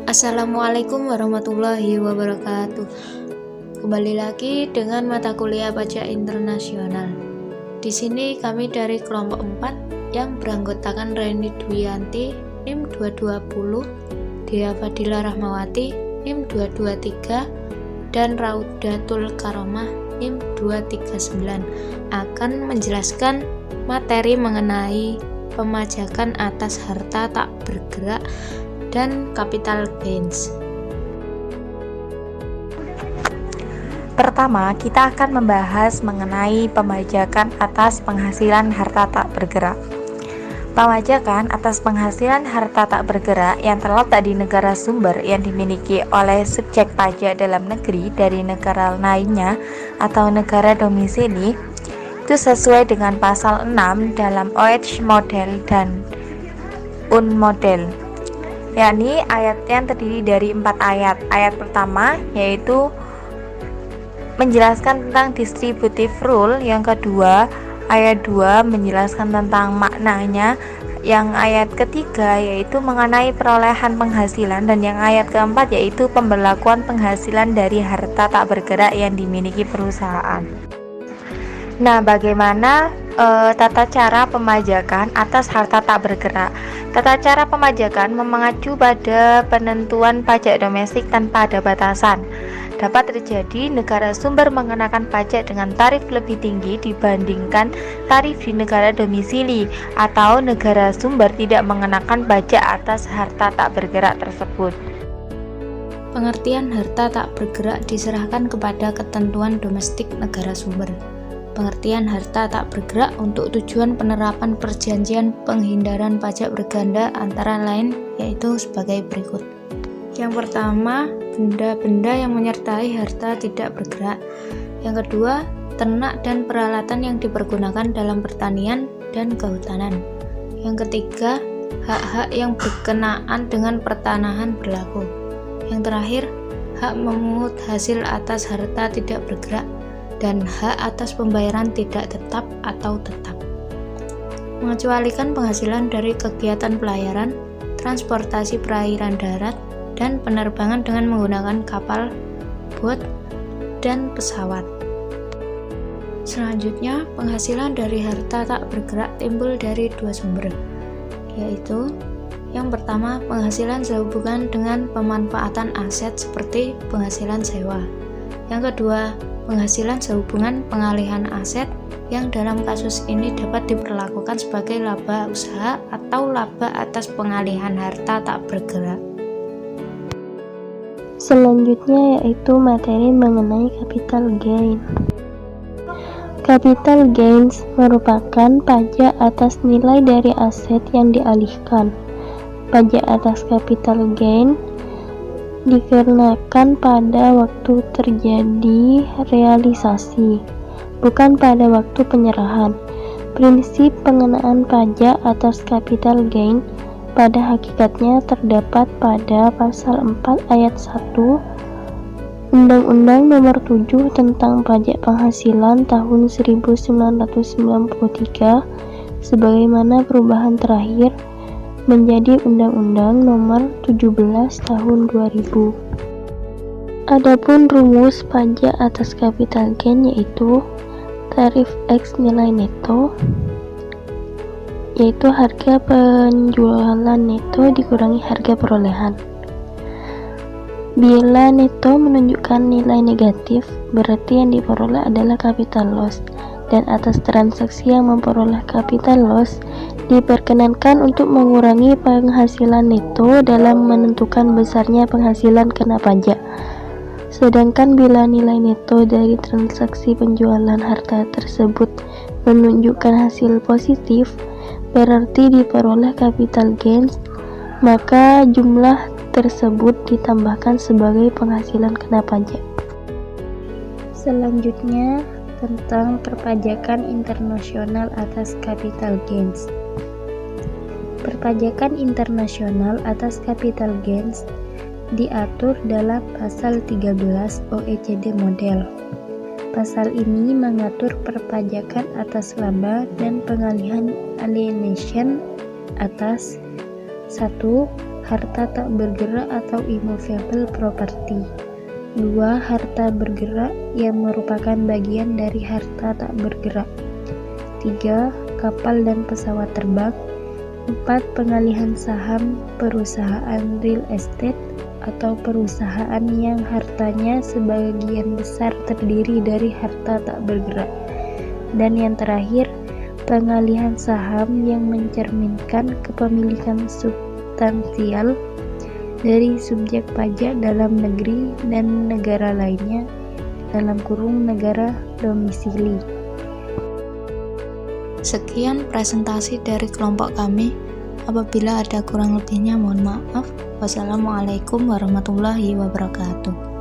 Assalamualaikum warahmatullahi wabarakatuh. Kembali lagi dengan mata kuliah pajak internasional. Di sini kami dari kelompok 4 yang beranggotakan Reni Dwiyanti NIM 220, Dea Fadila Rahmawati NIM 223, dan Raudatul Karomah NIM 239 akan menjelaskan materi mengenai pemajakan atas harta tak bergerak dan capital gains. Pertama, kita akan membahas mengenai pemajakan atas penghasilan harta tak bergerak. Pemajakan atas penghasilan harta tak bergerak yang terletak di negara sumber yang dimiliki oleh subjek pajak dalam negeri dari negara lainnya atau negara domisili itu sesuai dengan pasal 6 dalam OH model dan UN model, yakni ayat yang terdiri dari 4 ayat. Ayat pertama yaitu menjelaskan tentang distributive rule, yang kedua ayat 2 menjelaskan tentang maknanya, yang ayat ketiga yaitu mengenai perolehan penghasilan, dan yang ayat keempat yaitu pemberlakuan penghasilan dari harta tak bergerak yang dimiliki perusahaan. Nah, bagaimana tata cara pemajakan atas harta tak bergerak? Tata cara pemajakan mengacu pada penentuan pajak domestik tanpa ada batasan. Dapat terjadi negara sumber mengenakan pajak dengan tarif lebih tinggi dibandingkan tarif di negara domisili, atau negara sumber tidak mengenakan pajak atas harta tak bergerak tersebut. Pengertian harta tak bergerak diserahkan kepada ketentuan domestik negara sumber. Pengertian harta tak bergerak untuk tujuan penerapan perjanjian penghindaran pajak berganda antara lain yaitu sebagai berikut. Yang pertama, benda-benda yang menyertai harta tidak bergerak. Yang kedua, ternak dan peralatan yang dipergunakan dalam pertanian dan kehutanan. Yang ketiga, hak-hak yang berkenaan dengan pertanahan berlaku. Yang terakhir, hak memungut hasil atas harta tidak bergerak dan hak atas pembayaran tidak tetap atau tetap. Mengecualikan penghasilan dari kegiatan pelayaran, transportasi perairan darat, dan penerbangan dengan menggunakan kapal, bot, dan pesawat. Selanjutnya, penghasilan dari harta tak bergerak timbul dari dua sumber, yaitu yang pertama, penghasilan sehubungan dengan pemanfaatan aset seperti penghasilan sewa. Yang kedua, penghasilan sehubungan pengalihan aset, yang dalam kasus ini dapat diperlakukan sebagai laba usaha atau laba atas pengalihan harta tak bergerak. Selanjutnya yaitu materi mengenai capital gain. Capital gains merupakan pajak atas nilai dari aset yang dialihkan. Pajak atas capital gain dikenakan pada waktu terjadi realisasi, bukan pada waktu penyerahan. Prinsip pengenaan pajak atas capital gain pada hakikatnya terdapat pada pasal 4 ayat 1 Undang-Undang Nomor 7 tentang Pajak Penghasilan tahun 1993 sebagaimana perubahan terakhir menjadi Undang-Undang Nomor 17 Tahun 2000. Adapun rumus pajak atas capital gain yaitu tarif X nilai neto, yaitu harga penjualan neto dikurangi harga perolehan. Bila neto menunjukkan nilai negatif, berarti yang diperoleh adalah capital loss, dan atas transaksi yang memperoleh capital loss diperkenankan untuk mengurangi penghasilan neto dalam menentukan besarnya penghasilan kena pajak. Sedangkan bila nilai neto dari transaksi penjualan harta tersebut menunjukkan hasil positif, berarti diperoleh capital gains, maka jumlah tersebut ditambahkan sebagai penghasilan kena pajak. Selanjutnya tentang perpajakan internasional atas capital gains. Perpajakan internasional atas capital gains diatur dalam pasal 13 OECD model. Pasal ini mengatur perpajakan atas laba dan pengalihan alienation atas 1. harta tak bergerak atau immovable property. 2. Harta bergerak yang merupakan bagian dari harta tak bergerak. 3. Kapal dan pesawat terbang. 4. Pengalihan saham perusahaan real estate atau perusahaan yang hartanya sebagian besar terdiri dari harta tak bergerak. Dan yang terakhir, pengalihan saham yang mencerminkan kepemilikan substansial dari subjek pajak dalam negeri dan negara lainnya (negara domisili). Sekian presentasi dari kelompok kami. Apabila ada kurang lebihnya mohon maaf. Wassalamualaikum warahmatullahi wabarakatuh.